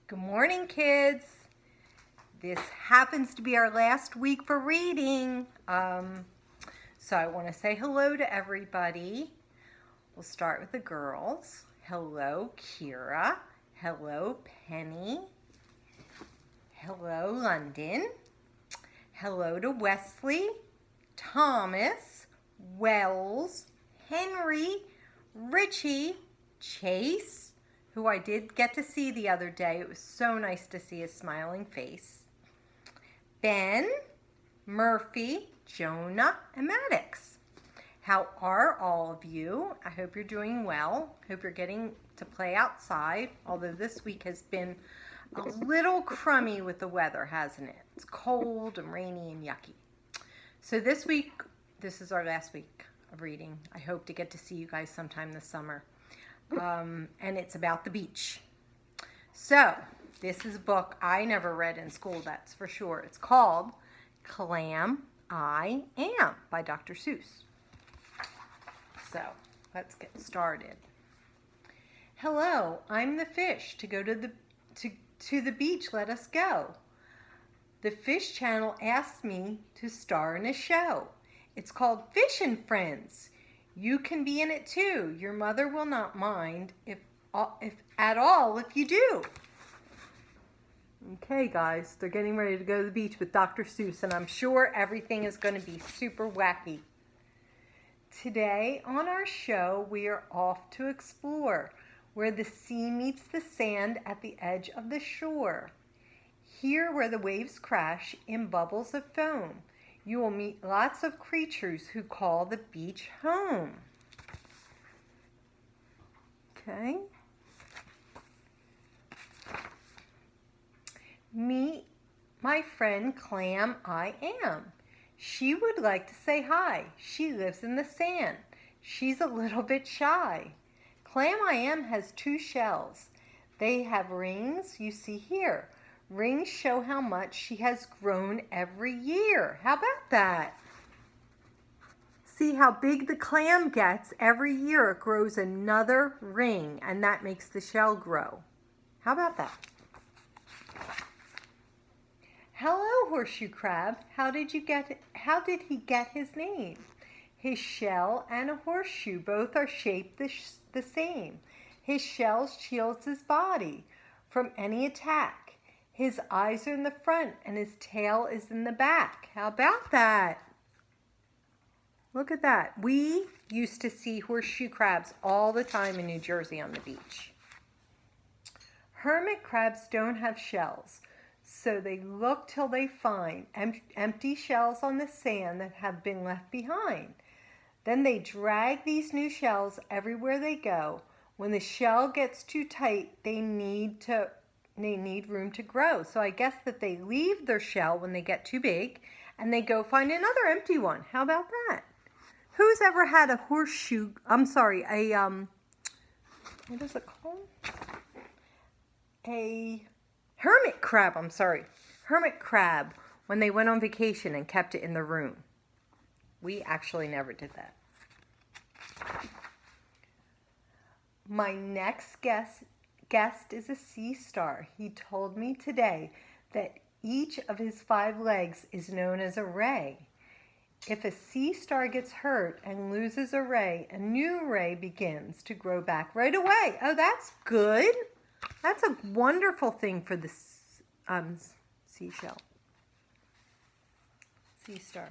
Good morning, kids. This happens to be our last week for reading. So I want to say hello to everybody. We'll start with the girls. Hello, Kira. Hello, Penny. Hello, London. Hello to Wesley, Thomas, Wells, Henry, Richie, Chase, who I did get to see the other day. It was so nice to see his smiling face. Ben, Murphy, Jonah, and Maddox. How are all of you? I hope you're doing well. Hope you're getting to play outside, although this week has been a little crummy with the weather, hasn't it? It's cold and rainy and yucky. So this week, this is our last week of reading. I hope to get to see you guys sometime this summer. And it's about the beach. So this is a book I never read in school, that's for sure. It's called Clam I Am by Dr. Seuss. So let's get started. Hello, I'm the fish. To go to the beach, let us go. The Fish Channel asked me to star in a show. It's called Fish and Friends. You can be in it too. Your mother will not mind if at all if you do. Okay, guys, they're getting ready to go to the beach with Dr. Seuss, and I'm sure everything is going to be super wacky. Today on our show, we are off to explore where the sea meets the sand at the edge of the shore. Here where the waves crash in bubbles of foam, you will meet lots of creatures who call the beach home. Okay. Meet my friend Clam I Am. She would like to say hi. She lives in the sand. She's a little bit shy. Clam I Am has two shells. They have rings you see here. Rings show how much she has grown every year. How about that? See how big the clam gets. Every year it grows another ring, and that makes the shell grow. How about that? Hello, Horseshoe Crab. How did he get his name? His shell and a horseshoe both are shaped the same. His shell shields his body from any attack. His eyes are in the front and his tail is in the back. How about that? Look at that. We used to see horseshoe crabs all the time in New Jersey on the beach. Hermit crabs don't have shells, so they look till they find empty shells on the sand that have been left behind. Then they drag these new shells everywhere they go. When the shell gets too tight, they need room to grow. So I guess that they leave their shell when they get too big and they go find another empty one. How about that? Who's ever had a what is it called? A hermit crab, Hermit crab when they went on vacation and kept it in the room. We actually never did that. My next guest is a sea star. He told me today that each of his 5 legs is known as a ray. If a sea star gets hurt and loses a ray, a new ray begins to grow back right away. Oh, that's good. That's a wonderful thing for the seashell. Sea star.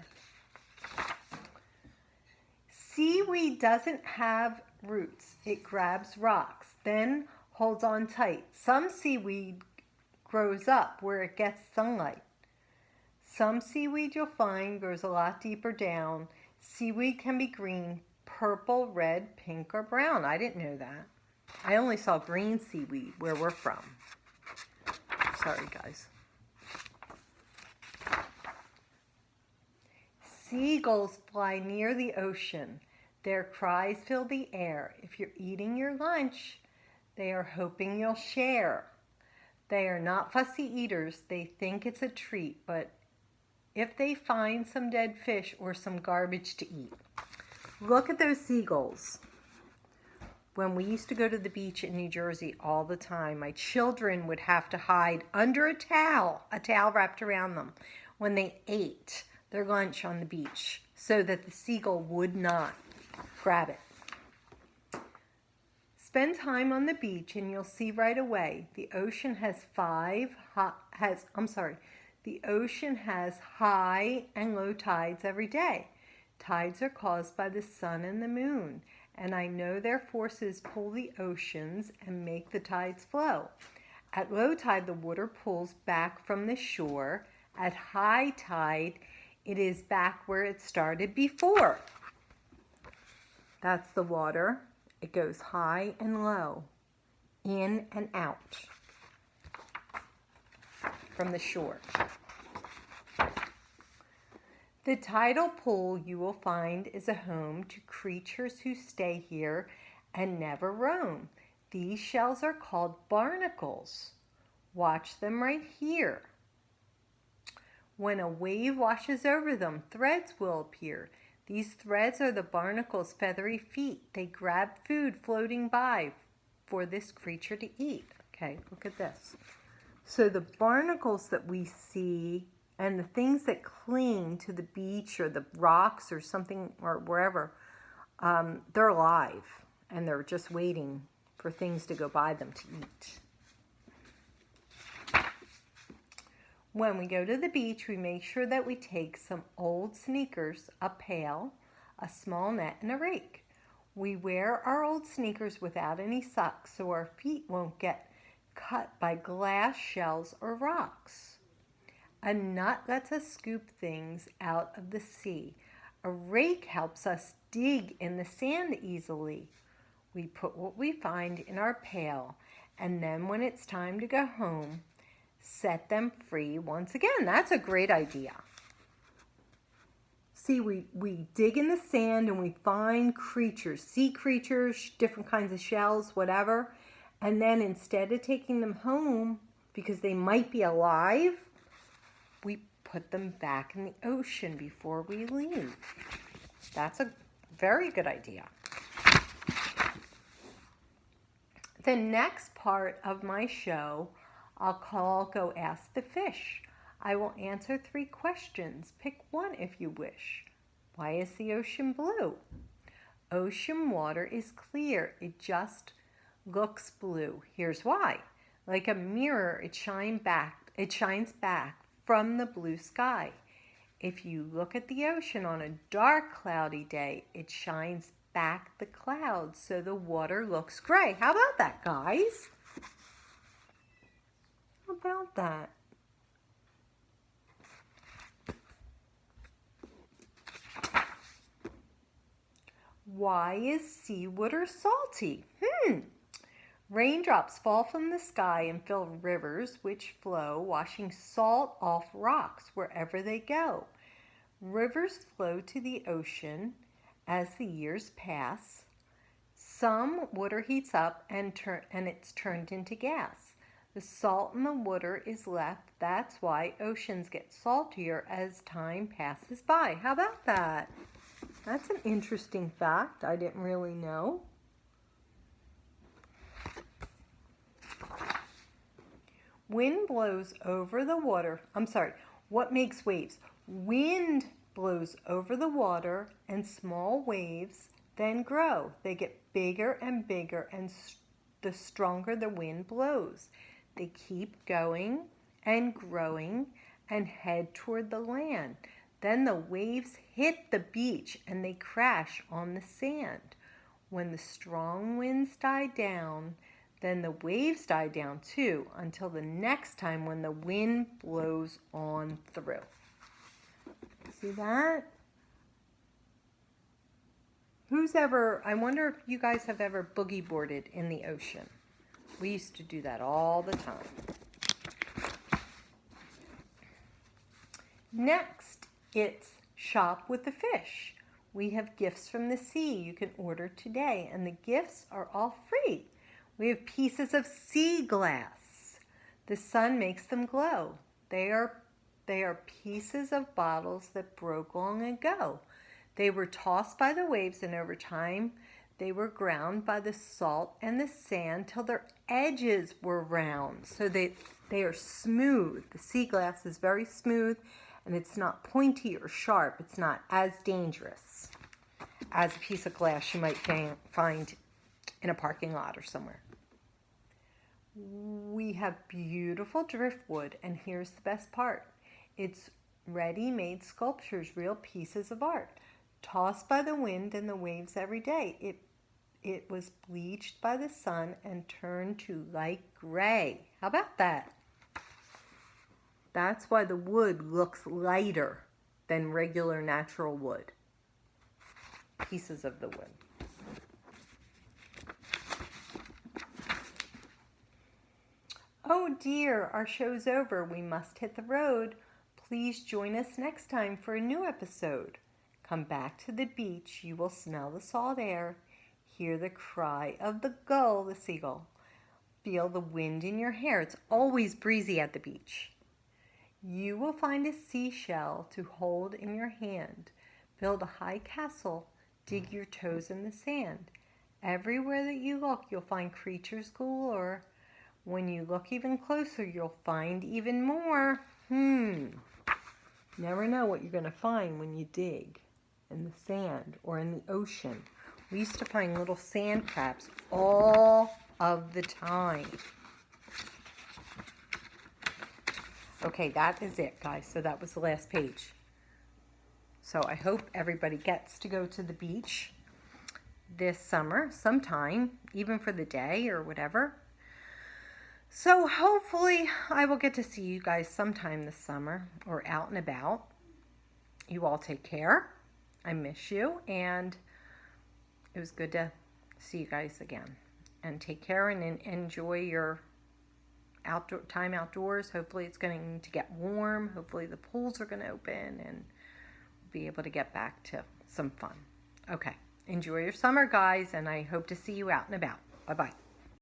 Seaweed doesn't have roots. It grabs rocks, then holds on tight. Some seaweed grows up where it gets sunlight. Some seaweed you'll find grows a lot deeper down. Seaweed can be green, purple, red, pink, or brown. I didn't know that. I only saw green seaweed where we're from. Sorry, guys. Seagulls fly near the ocean. Their cries fill the air. If you're eating your lunch, they are hoping you'll share. They are not fussy eaters. They think it's a treat, but if they find some dead fish or some garbage to eat. Look at those seagulls. When we used to go to the beach in New Jersey all the time, my children would have to hide under a towel wrapped around them, when they ate their lunch on the beach so that the seagull would not grab it. Spend time on the beach and you'll see right away the ocean has high and low tides every day. Tides are caused by the sun and the moon, and I know their forces pull the oceans and make the tides flow. At low tide, the water pulls back from the shore. At high tide, it is back where it started before. That's the water. It goes high and low, in and out from the shore. The tidal pool, you will find, is a home to creatures who stay here and never roam. These shells are called barnacles. Watch them right here. When a wave washes over them, threads will appear. These threads are the barnacles' feathery feet. They grab food floating by for this creature to eat. Okay, look at this. So the barnacles that we see and the things that cling to the beach or the rocks or something or wherever, they're alive and they're just waiting for things to go by them to eat. When we go to the beach, we make sure that we take some old sneakers, a pail, a small net, and a rake. We wear our old sneakers without any socks so our feet won't get cut by glass, shells, or rocks. A nut lets us scoop things out of the sea. A rake helps us dig in the sand easily. We put what we find in our pail, and then when it's time to go home, set them free once again. That's a great idea. See, we dig in the sand and we find creatures, sea creatures, different kinds of shells, whatever. And then instead of taking them home because they might be alive, we put them back in the ocean before we leave. That's a very good idea. The next part of my show, I'll call Go Ask the Fish. I will answer 3 questions. Pick one if you wish. Why is the ocean blue? Ocean water is clear. It just looks blue. Here's why. Like a mirror, it shines back from the blue sky. If you look at the ocean on a dark, cloudy day, it shines back the clouds so the water looks gray. How about that, guys? How about that? Why is seawater salty? Raindrops fall from the sky and fill rivers which flow, washing salt off rocks wherever they go. Rivers flow to the ocean as the years pass. Some water heats up and it's turned into gas. The salt in the water is left. That's why oceans get saltier as time passes by. How about that? That's an interesting fact I didn't really know. Wind blows over the water. What makes waves? Wind blows over the water and small waves then grow. They get bigger and bigger and the stronger the wind blows. They keep going and growing and head toward the land. Then the waves hit the beach and they crash on the sand. When the strong winds die down, then the waves die down too until the next time when the wind blows on through. See that? I wonder if you guys have ever boogie boarded in the ocean. We used to do that all the time. Next, it's Shop with the Fish. We have gifts from the sea you can order today, and the gifts are all free. We have pieces of sea glass. The sun makes them glow. They are pieces of bottles that broke long ago. They were tossed by the waves, and over time They were ground by the salt and the sand till their edges were round. So they are smooth. The sea glass is very smooth, and it's not pointy or sharp. It's not as dangerous as a piece of glass you might find in a parking lot or somewhere. We have beautiful driftwood, and here's the best part. It's ready-made sculptures, real pieces of art, tossed by the wind and the waves every day. It was bleached by the sun and turned to light gray. How about that? That's why the wood looks lighter than regular natural wood. Pieces of the wood. Oh dear, our show's over. We must hit the road. Please join us next time for a new episode. Come back to the beach. You will smell the salt air, hear the cry of the gull, the seagull. Feel the wind in your hair. It's always breezy at the beach. You will find a seashell to hold in your hand. Build a high castle. Dig your toes in the sand. Everywhere that you look, you'll find creatures galore. When you look even closer, you'll find even more. Never know what you're going to find when you dig in the sand or in the ocean. We used to find little sand crabs all of the time. Okay, that is it, guys. So that was the last page. So I hope everybody gets to go to the beach this summer sometime, even for the day or whatever. So hopefully I will get to see you guys sometime this summer or out and about. You all take care. I miss you, and it was good to see you guys again. And take care and enjoy your time outdoors. Hopefully it's going to get warm. Hopefully the pools are going to open and be able to get back to some fun. Okay. Enjoy your summer, guys, and I hope to see you out and about. Bye-bye.